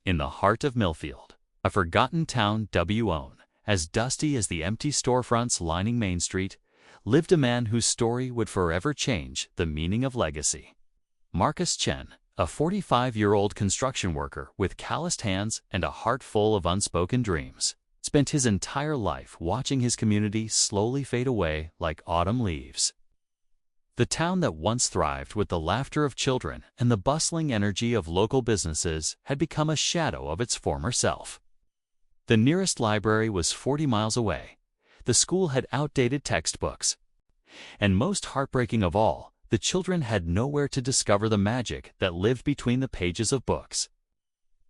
In the heart of Millfield, a forgotten town WON, as dusty as the empty storefronts lining Main Street, lived a man whose story would forever change the meaning of legacy. Marcus Chen, a 45-year-old construction worker with calloused hands and a heart full of unspoken dreams, spent his entire life watching his community slowly fade away like autumn leaves. The town that once thrived with the laughter of children and the bustling energy of local businesses had become a shadow of its former self. The nearest library was 40 miles away. The school had outdated textbooks. And most heartbreaking of all, the children had nowhere to discover the magic that lived between the pages of books.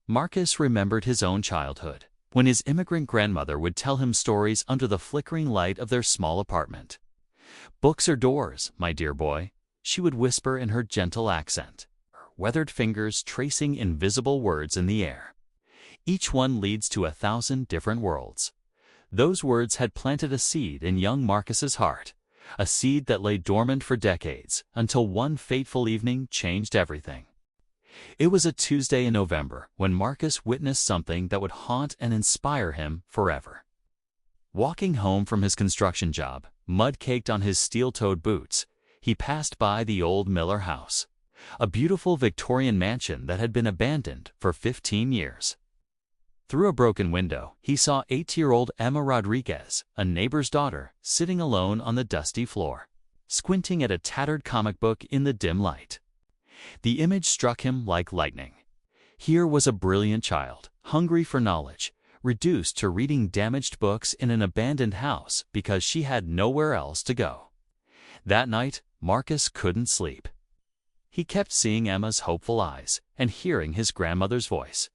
Marcus remembered his own childhood, when his immigrant grandmother would tell him stories under the flickering light of their small apartment. "Books are doors, my dear boy," she would whisper in her gentle accent, her weathered fingers tracing invisible words in the air. "Each one leads to 1,000 different worlds." Those words had planted a seed in young Marcus's heart, a seed that lay dormant for decades, until one fateful evening changed everything. It was a Tuesday in November when Marcus witnessed something that would haunt and inspire him forever. Walking home from his construction job, mud caked on his steel-toed boots, he passed by the old Miller house, a beautiful Victorian mansion that had been abandoned for 15 years. Through a broken window, he saw 8-year-old Emma Rodriguez, a neighbor's daughter, sitting alone on the dusty floor, squinting at a tattered comic book in the dim light. The image struck him like lightning. Here was a brilliant child, hungry for knowledge, reduced to reading damaged books in an abandoned house because she had nowhere else to go. That night, Marcus couldn't sleep. He kept seeing Emma's hopeful eyes and hearing his grandmother's voice.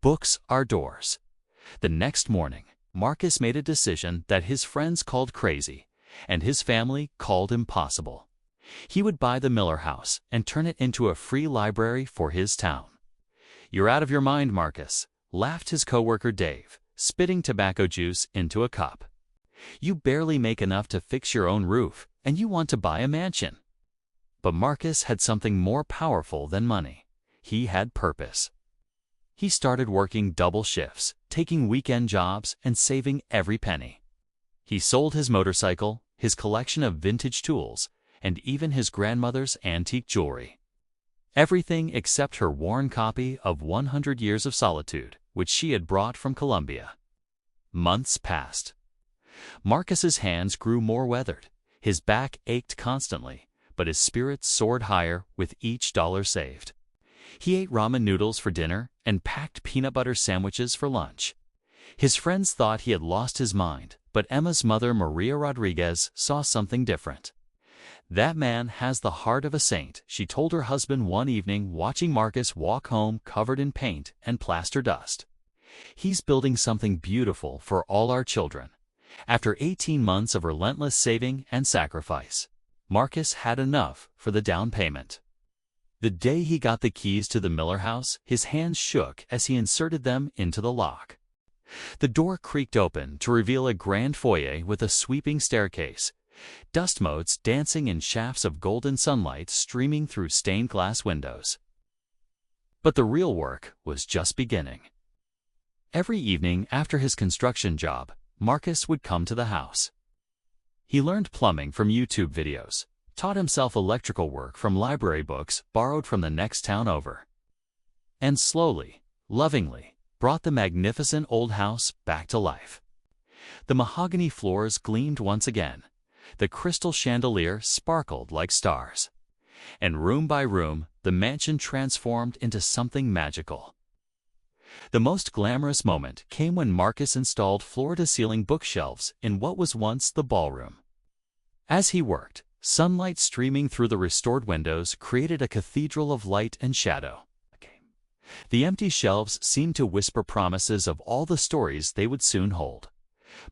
Books are doors. The next morning, Marcus made a decision that his friends called crazy and his family called impossible. He would buy the Miller house and turn it into a free library for his town. "You're out of your mind, Marcus," laughed his coworker Dave, spitting tobacco juice into a cup. "You barely make enough to fix your own roof, and you want to buy a mansion." But Marcus had something more powerful than money. He had purpose. He started working double shifts, taking weekend jobs, and saving every penny. He sold his motorcycle, his collection of vintage tools, and even his grandmother's antique jewelry. Everything except her worn copy of 100 Years of Solitude, which she had brought from Colombia. Months passed. Marcus's hands grew more weathered. His back ached constantly, but his spirits soared higher with each dollar saved. He ate ramen noodles for dinner and packed peanut butter sandwiches for lunch. His friends thought he had lost his mind, but Emma's mother, Maria Rodriguez, saw something different. "That man has the heart of a saint," she told her husband one evening watching Marcus walk home covered in paint and plaster dust. "He's building something beautiful for all our children." After 18 months of relentless saving and sacrifice, Marcus had enough for the down payment. The day he got the keys to the Miller house, his hands shook as he inserted them into the lock. The door creaked open to reveal a grand foyer with a sweeping staircase, dust motes dancing in shafts of golden sunlight streaming through stained glass windows. But the real work was just beginning. Every evening after his construction job, Marcus would come to the house. He learned plumbing from YouTube videos, taught himself electrical work from library books borrowed from the next town over, and slowly, lovingly, brought the magnificent old house back to life. The mahogany floors gleamed once again. The crystal chandelier sparkled like stars. And room by room, the mansion transformed into something magical. The most glamorous moment came when Marcus installed floor-to-ceiling bookshelves in what was once the ballroom. As he worked, sunlight streaming through the restored windows created a cathedral of light and shadow. The empty shelves seemed to whisper promises of all the stories they would soon hold.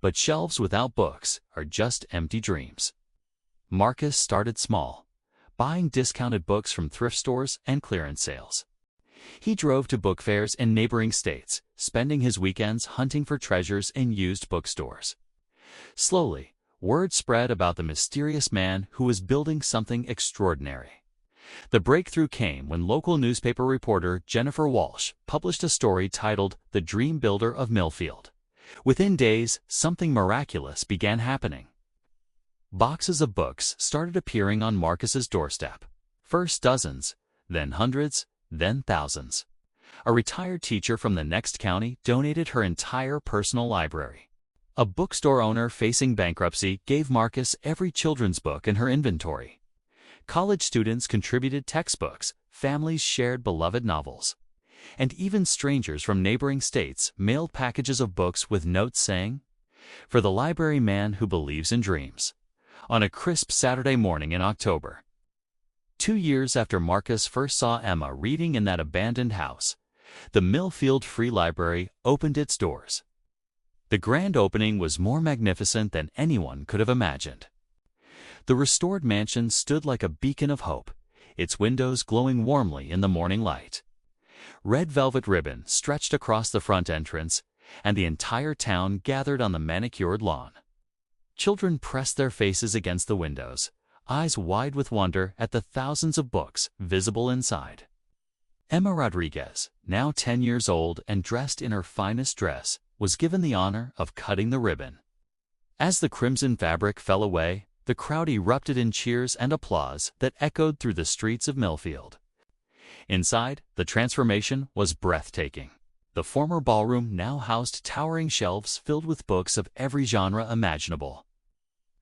But shelves without books are just empty dreams. Marcus started small, buying discounted books from thrift stores and clearance sales. He drove to book fairs in neighboring states, spending his weekends hunting for treasures in used bookstores. Slowly, word spread about the mysterious man who was building something extraordinary. The breakthrough came when local newspaper reporter Jennifer Walsh published a story titled "The Dream Builder of Millfield." Within days, something miraculous began happening. Boxes of books started appearing on Marcus's doorstep. First dozens, then hundreds, then thousands. A retired teacher from the next county donated her entire personal library. A bookstore owner facing bankruptcy gave Marcus every children's book in her inventory. College students contributed textbooks, families shared beloved novels, and even strangers from neighboring states mailed packages of books with notes saying, "For the library man who believes in dreams," on a crisp Saturday morning in October. 2 years after Marcus first saw Emma reading in that abandoned house, the Millfield Free Library opened its doors. The grand opening was more magnificent than anyone could have imagined. The restored mansion stood like a beacon of hope, its windows glowing warmly in the morning light. Red velvet ribbon stretched across the front entrance, and the entire town gathered on the manicured lawn. Children pressed their faces against the windows, eyes wide with wonder at the thousands of books visible inside. Emma Rodriguez, now 10 years old and dressed in her finest dress, was given the honor of cutting the ribbon. As the crimson fabric fell away, the crowd erupted in cheers and applause that echoed through the streets of Millfield. Inside, the transformation was breathtaking. The former ballroom now housed towering shelves filled with books of every genre imaginable.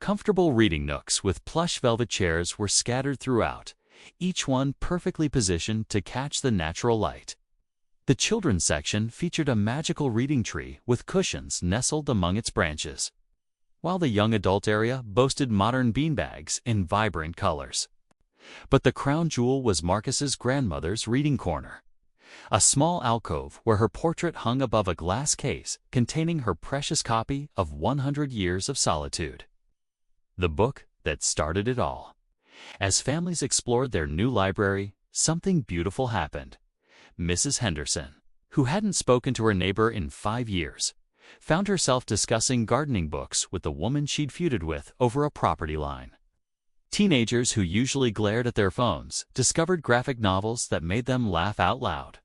Comfortable reading nooks with plush velvet chairs were scattered throughout, each one perfectly positioned to catch the natural light. The children's section featured a magical reading tree with cushions nestled among its branches, while the young adult area boasted modern beanbags in vibrant colors. But the crown jewel was Marcus's grandmother's reading corner, a small alcove where her portrait hung above a glass case containing her precious copy of 100 Years of Solitude. The book that started it all. As families explored their new library, something beautiful happened. Mrs. Henderson, who hadn't spoken to her neighbor in 5 years, found herself discussing gardening books with the woman she'd feuded with over a property line. Teenagers who usually glared at their phones discovered graphic novels that made them laugh out loud.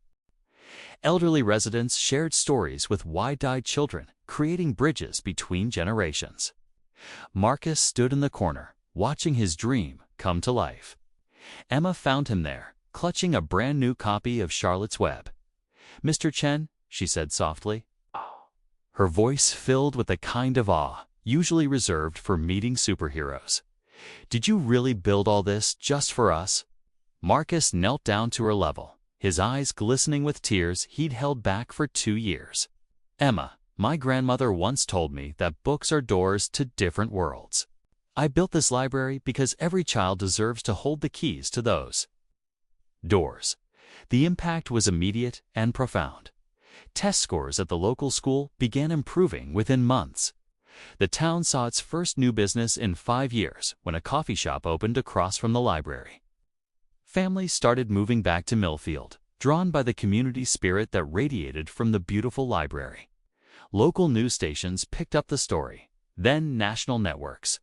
Elderly residents shared stories with wide-eyed children, creating bridges between generations. Marcus stood in the corner, watching his dream come to life. Emma found him there, clutching a brand-new copy of Charlotte's Web. "Mr. Chen," she said softly, her voice filled with the kind of awe usually reserved for meeting superheroes. "Did you really build all this just for us?" Marcus knelt down to her level, his eyes glistening with tears he'd held back for 2 years. "Emma, my grandmother once told me that books are doors to different worlds. I built this library because every child deserves to hold the keys to those doors." The impact was immediate and profound. Test scores at the local school began improving within months. The town saw its first new business in 5 years when a coffee shop opened across from the library. Families started moving back to Millfield, drawn by the community spirit that radiated from the beautiful library. Local news stations picked up the story, then national networks.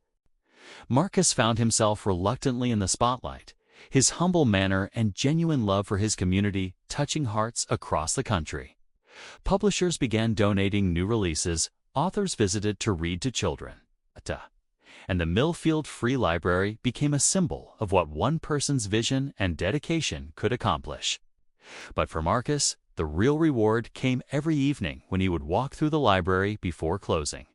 Marcus found himself reluctantly in the spotlight, his humble manner and genuine love for his community touching hearts across the country. Publishers began donating new releases, authors visited to read to children, and the Millfield Free Library became a symbol of what one person's vision and dedication could accomplish. But for Marcus, the real reward came every evening when he would walk through the library before closing.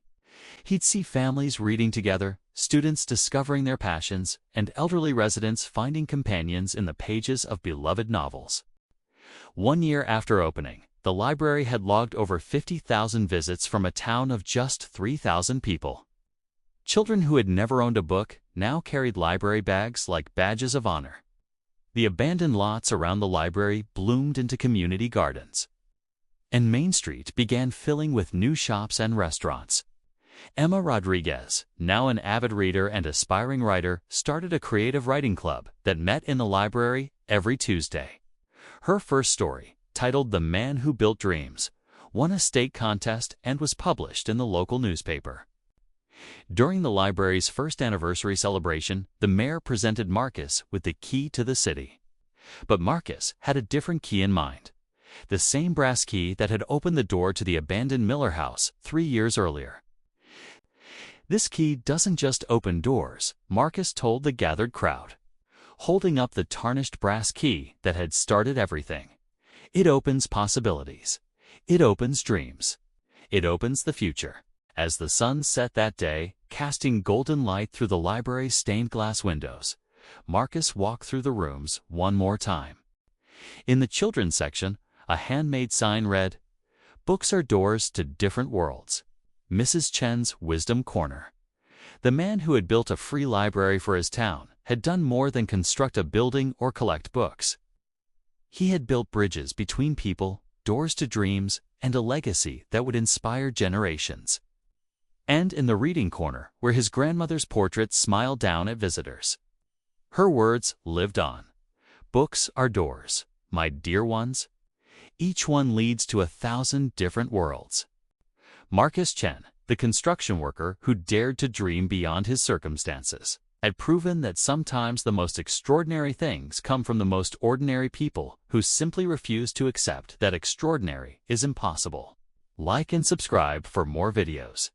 He'd see families reading together, students discovering their passions, and elderly residents finding companions in the pages of beloved novels. 1 year after opening, the library had logged over 50,000 visits from a town of just 3,000 people. Children who had never owned a book now carried library bags like badges of honor. The abandoned lots around the library bloomed into community gardens, and Main Street began filling with new shops and restaurants. Emma Rodriguez, now an avid reader and aspiring writer, started a creative writing club that met in the library every Tuesday. Her first story, titled "The Man Who Built Dreams," won a state contest and was published in the local newspaper. During the library's first anniversary celebration, the mayor presented Marcus with the key to the city. But Marcus had a different key in mind. The same brass key that had opened the door to the abandoned Miller house 3 years earlier. This key doesn't just open doors, Marcus told the gathered crowd, holding up the tarnished brass key that had started everything. It opens possibilities. It opens dreams. It opens the future. As the sun set that day, casting golden light through the library's stained glass windows, Marcus walked through the rooms one more time. In the children's section, a handmade sign read, "Books are doors to different worlds. Mrs. Chen's Wisdom Corner." The man who had built a free library for his town had done more than construct a building or collect books. He had built bridges between people, doors to dreams, and a legacy that would inspire generations. And in the reading corner, where his grandmother's portrait smiled down at visitors, her words lived on. "Books are doors, my dear ones. Each one leads to 1,000 different worlds." Marcus Chen, the construction worker who dared to dream beyond his circumstances, had proven that sometimes the most extraordinary things come from the most ordinary people who simply refuse to accept that extraordinary is impossible. Like and subscribe for more videos.